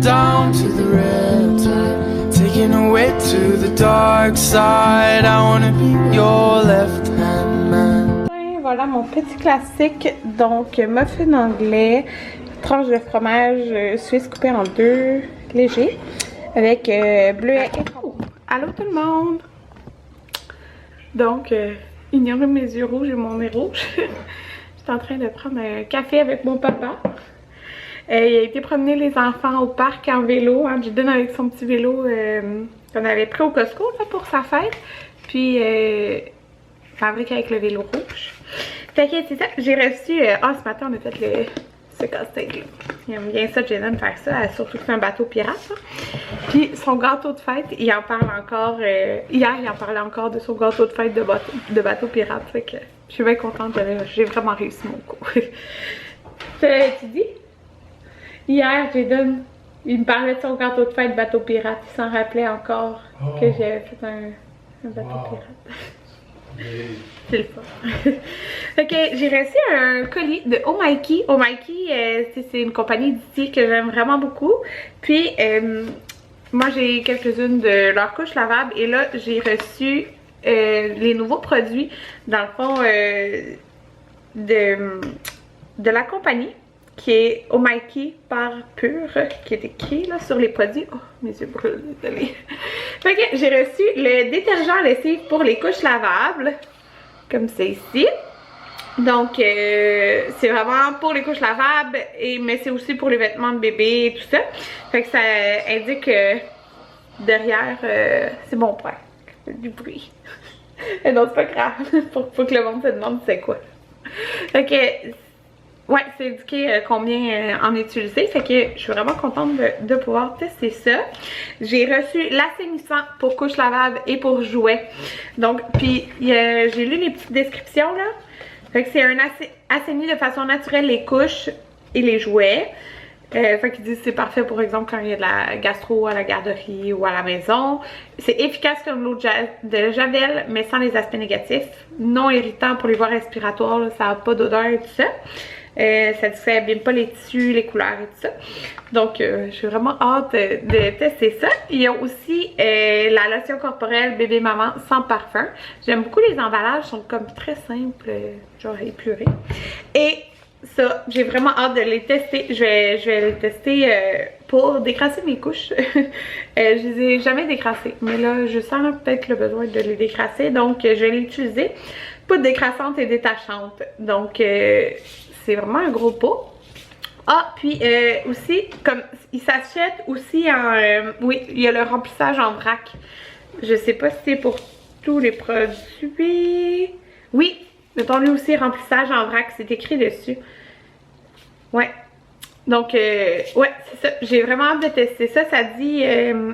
down to the riptide, taking away to the dark side. I wanna be your left hand man. Voilà mon petit classique, donc muffin anglais, tranche de fromage suisse coupée en deux, léger, avec bleuet et framboise. Allô tout le monde! Donc, ignorez mes yeux rouges et mon nez rouge. J'étais en train de prendre un café avec mon papa. Il a été promener les enfants au parc en vélo. Hein, Jaden avec son petit vélo qu'on avait pris au Costco là, pour sa fête. Puis, fabriqué avec le vélo rouge. Fait que c'est ça, j'ai reçu... ce matin on a fait ce casse-tête-là. Il aime bien ça, Jaden, faire ça. Surtout que c'est un bateau pirate. Hein. Puis son gâteau de fête, il en parle encore... hier, il en parlait encore de son gâteau de fête de bateau pirate. Fait que je suis bien contente, j'ai vraiment réussi mon coup. Tu dis? Hier, Jaden, il me parlait de son gâteau de fête bateau pirate. Il s'en rappelait encore que j'avais fait un bateau pirate. C'est le fun. Ok, j'ai reçu un colis de Omaiki. Omaiki, c'est une compagnie d'ici que j'aime vraiment beaucoup. Puis, moi j'ai quelques-unes de leurs couches lavables. Et là, j'ai reçu les nouveaux produits, dans le fond, de la compagnie, qui est Omaiki par Pure, qui est écrit là sur les produits. Oh, mes yeux brûlent, désolé. Fait que j'ai reçu le détergent à lessive pour les couches lavables, comme c'est ici. Donc, c'est vraiment pour les couches lavables, mais c'est aussi pour les vêtements de bébé et tout ça. Fait que ça indique derrière, c'est mon point. Du bruit. Et non, c'est pas grave. Faut que le monde se demande c'est quoi. Fait que... ouais, c'est indiqué combien en utiliser, fait que je suis vraiment contente de pouvoir tester ça. J'ai reçu l'assainissant pour couches lavables et pour jouets. Donc, puis j'ai lu les petites descriptions là. Fait que c'est un assaini de façon naturelle les couches et les jouets. Fait qu'ils disent que c'est parfait pour exemple quand il y a de la gastro à la garderie ou à la maison. C'est efficace comme l'eau de javel mais sans les aspects négatifs. Non irritant pour les voies respiratoires, là, ça n'a pas d'odeur et tout ça. Ça dit que ça abîme pas les tissus, les couleurs et tout ça. Donc, je suis vraiment hâte de tester ça. Il y a aussi la lotion corporelle bébé maman sans parfum. J'aime beaucoup les emballages, sont comme très simples, genre épurés. Et ça, j'ai vraiment hâte de les tester. Je vais les tester pour décrasser mes couches. Je les ai jamais décrassées, mais là, je sens peut-être le besoin de les décrasser. Donc, je vais les utiliser. Poudre décrassante et détachante. Donc, c'est vraiment un gros pot. Ah, puis aussi, comme il s'achète aussi en... oui, il y a le remplissage en vrac. Je sais pas si c'est pour tous les produits. Oui, mettons-lui aussi remplissage en vrac, c'est écrit dessus. Ouais. Donc, ouais, c'est ça. J'ai vraiment hâte de tester ça. Ça dit,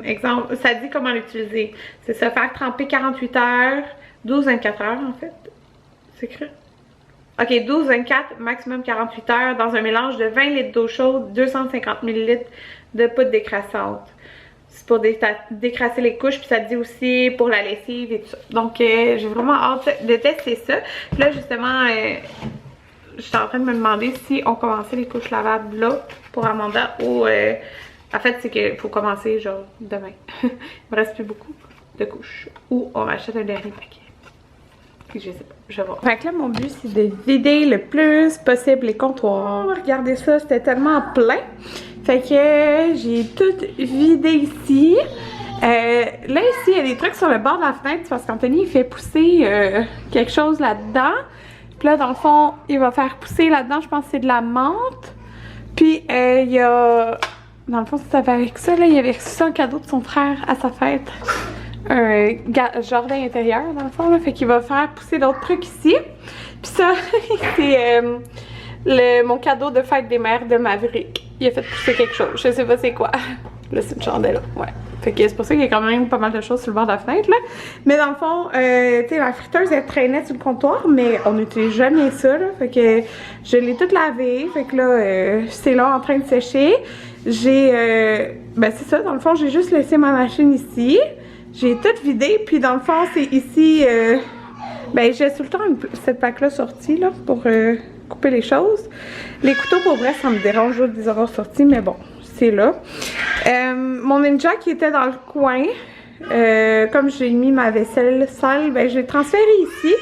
exemple, ça dit comment l'utiliser. C'est ça, faire tremper 48 heures, 12-24 heures en fait. C'est écrit. Ok, 12-24, maximum 48 heures dans un mélange de 20 litres d'eau chaude, 250 ml de poudre décrassante. C'est pour décrasser les couches, puis ça dit aussi pour la lessive et tout ça. Donc, j'ai vraiment hâte de tester ça. Là, justement, je suis en train de me demander si on commençait les couches lavables là pour Amanda ou... en fait, c'est qu'il faut commencer genre demain. Il me reste plus beaucoup de couches. Ou on achète un dernier paquet. Je sais pas, je vais voir. Fait que là, mon but, c'est de vider le plus possible les comptoirs. Regardez ça, c'était tellement plein. Fait que j'ai tout vidé ici. Là, ici, il y a des trucs sur le bord de la fenêtre parce qu'Anthony, il fait pousser quelque chose là-dedans. Puis là, dans le fond, il va faire pousser là-dedans, je pense que c'est de la menthe. Puis, il y a... Dans le fond, c'est avec ça, là, il avait reçu un cadeau de son frère à sa fête. Un jardin intérieur dans le fond là, fait qu'il va faire pousser d'autres trucs ici. Puis ça, c'est mon cadeau de fête des mères de Maverick. Il a fait pousser quelque chose, je sais pas c'est quoi. Là c'est une chandelle, ouais. Fait que c'est pour ça qu'il y a quand même pas mal de choses sur le bord de la fenêtre là. Mais dans le fond, tu sais la friteuse elle traînait sur le comptoir, mais on n'utilise jamais ça là. Fait que je l'ai toute lavée, fait que là c'est là en train de sécher. J'ai, ben c'est ça, dans le fond j'ai juste laissé ma machine ici. J'ai tout vidé, puis dans le fond, c'est ici, ben j'ai tout le temps cette plaque-là sortie, là, pour couper les choses. Les couteaux, pour vrai, ça me dérange de les avoir sortis, mais bon, c'est là. Mon Ninja qui était dans le coin, comme j'ai mis ma vaisselle sale, ben je l'ai transféré ici.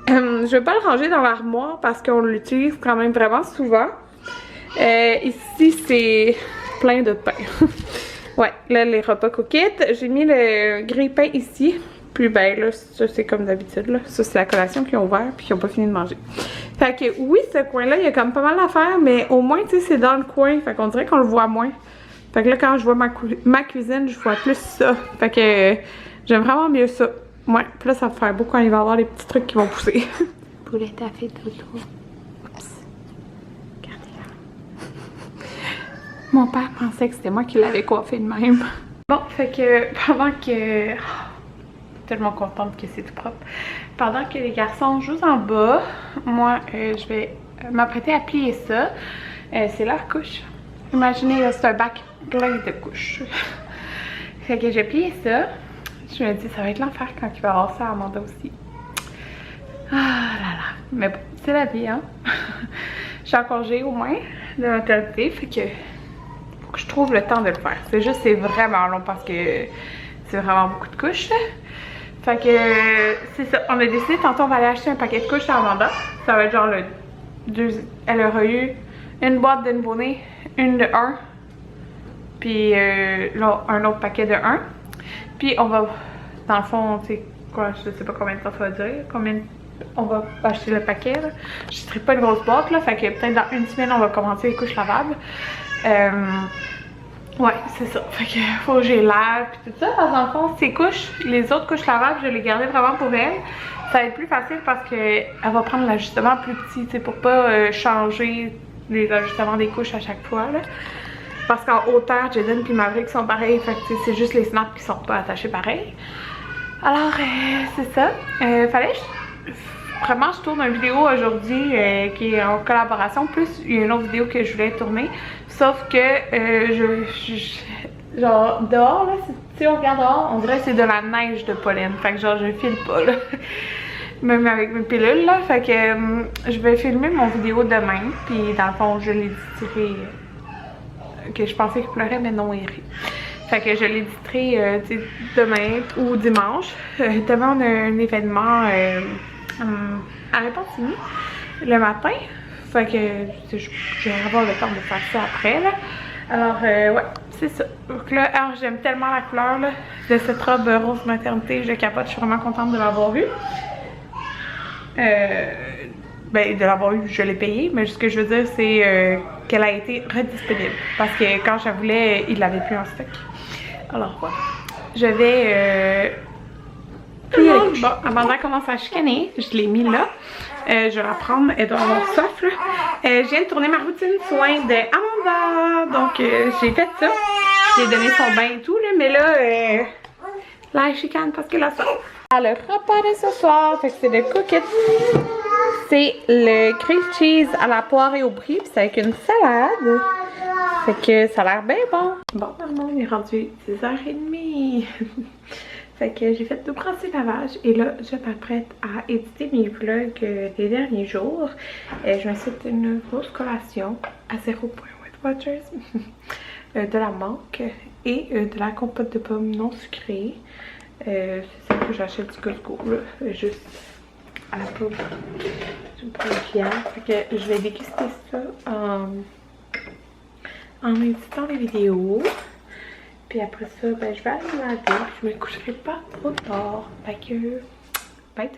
Je vais pas le ranger dans l'armoire parce qu'on l'utilise quand même vraiment souvent. Ici, c'est plein de pain. Ouais, là, les repas coquettes. J'ai mis le grille-pain ici. Puis ben là, ça c'est comme d'habitude là. Ça c'est la collation qu'ils ont ouvert puis qu'ils ont pas fini de manger. Fait que oui, ce coin-là, il y a comme pas mal à faire, mais au moins, tu sais, c'est dans le coin. Fait qu'on dirait qu'on le voit moins. Fait que là, quand je vois ma cuisine, je vois plus ça. Fait que j'aime vraiment mieux ça. Ouais, puis là, ça va faire beau quand il va y avoir des petits trucs qui vont pousser. Poulette a fait dodo. Oups. Regardez-la. Mon père pensait que c'était moi qui l'avais coiffé de même. Bon, fait que pendant que... tellement contente que c'est tout propre. Pendant que les garçons jouent en bas, moi, je vais m'apprêter à plier ça. C'est leur couche. Imaginez, c'est un bac plein de couches. Fait que j'ai plié ça. Je me dis, ça va être l'enfer quand il va y avoir ça à Amanda aussi. Ah là là. Mais bon, c'est la vie, hein. Je suis en congé au moins de maternité, fait que faut que je trouve le temps de le faire. C'est juste, c'est vraiment long parce que c'est vraiment beaucoup de couches. Fait que c'est ça. On a décidé, tantôt on va aller acheter un paquet de couches à Amanda. Ça va être genre le 2. Elle aura eu une boîte de nouveau-né, une de 1. Puis là, un autre paquet de 1. Puis on va, dans le fond, tu sais quoi, je sais pas combien de temps ça va durer, on va acheter le paquet là. Je ne ferai pas une grosse boîte là, fait que peut-être dans une semaine on va commencer les couches lavables. Ouais, c'est ça. Fait que faut que je les lave puis tout ça. Parce que dans le fond, ces couches, les autres couches lavables, je les gardais vraiment pour elle. Ça va être plus facile parce que elle va prendre l'ajustement plus petit, tu sais, pour pas changer les ajustements des couches à chaque fois là. Parce qu'en hauteur, Jaden puis Maverick sont pareils, fait que c'est juste les snaps qui sont pas attachés pareil. Alors, c'est ça. Fallait vraiment je tourne une vidéo aujourd'hui qui est en collaboration. Plus, il y a une autre vidéo que je voulais tourner. Sauf que, genre, dehors, là, si on regarde dehors, on dirait que c'est de la neige de pollen. Fait que genre, je file pas, là. Même avec mes pilules, là. Fait que je vais filmer mon vidéo demain. Puis, dans le fond, je l'ai tiré... que je pensais qu'il pleurait, mais non, il rit. Fait que je l'éditerai demain ou dimanche. Demain, on a un événement à Repentigny le matin. Fait que je vais avoir le temps de faire ça après, là. Alors, ouais, c'est ça. Donc là, alors, j'aime tellement la couleur là, de cette robe rose maternité. Je capote, je suis vraiment contente de l'avoir vue. Ben, de l'avoir eu, je l'ai payé, mais ce que je veux dire, c'est qu'elle a été redisponible. Parce que quand je la voulais, il l'avait plus en stock. Alors, voilà. Je vais... Bon, Amanda commence à chicaner. Je l'ai mis là. Je vais la prendre. Elle doit avoir soif, là. Je viens de tourner ma routine soins de Amanda. Donc, j'ai fait ça. J'ai donné son bain et tout, là. Mais là, là, elle chicane parce qu'elle a soif. Le repas de ce soir, fait que c'est le cookit. C'est le grilled cheese à la poire et au brie, puis c'est avec une salade. Fait que ça a l'air bien bon. Bon, maman, on est rendu 10h30. Fait que j'ai fait 2 brassées lavage et là, je m'apprête à éditer mes vlogs des derniers jours. Je me suis fait une grosse collation à 0 point Weight Watchers, de la mangue et de la compote de pommes non sucrée. C'est ça que j'achète du Costco, là, juste à la pomme. Je me prends une cuillère. Fait que je vais déguster ça en éditant les vidéos. Puis après ça, ben, je vais aller me laver. Puis je me coucherai pas trop tard. Fait que, bye.